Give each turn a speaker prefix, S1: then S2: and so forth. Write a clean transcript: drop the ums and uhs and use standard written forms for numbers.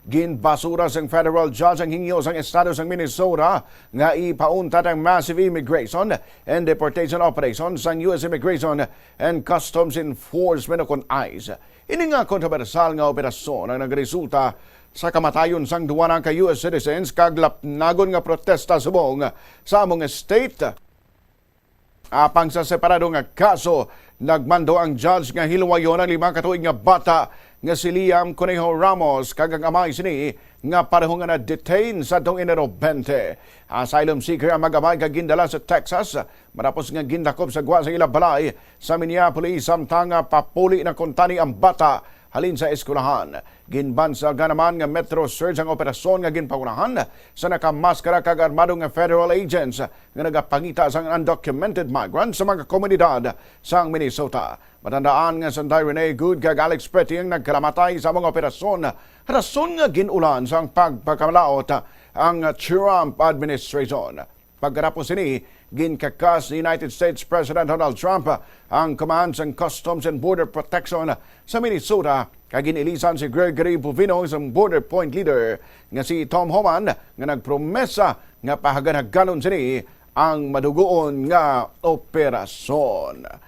S1: Ginbasura sang federal judge ang hingyo sang estado sang Minnesota nga ipauntat ang massive immigration and deportation operations sang U.S. Immigration and Customs Enforcement o ICE. Ini nga kontrobersyal nga operasyon ang nagresulta sa kamatayon sang duwa ng ka-U.S. citizens kaglapnagon nga protesta subong sa among state. Apang sa separado nga kaso, nagmando ang judge nga hilwayon ang 5 katuig nga bata nga si Liam Conejo Ramos kagang amay sini nga parehong nga na-detain sa tong Enero 20. Asylum seeker ang mag-amay kagindala sa Texas matapos nga gindakop sa gwa sa ilabalay sa Minneapolis samtang papuli na kuntani ang bata halin sa eskulahan. Ginbansa naman nga Metro Surge ang operasyon nga ginpaunahan sa nakamaskara kag armado nga federal agents nga nagapangita sa undocumented migrants sa mga komunidad sa Minnesota. Matandaan nga Sanday Rene Good kag Alex Petty ang nagkalamatay sa mga operasyon. Rason nga ginulan sa pagpakamalaot ang Trump administration. Pagkatapos ini, ginkakas ni United States President Donald Trump ang Command ng Customs and Border Protection sa Minnesota kag ginilisan si Gregory Bovino isang border point leader nga si Tom Homan nga nagpromesa nga pahaganaganon sini ang madugoon nga operasyon.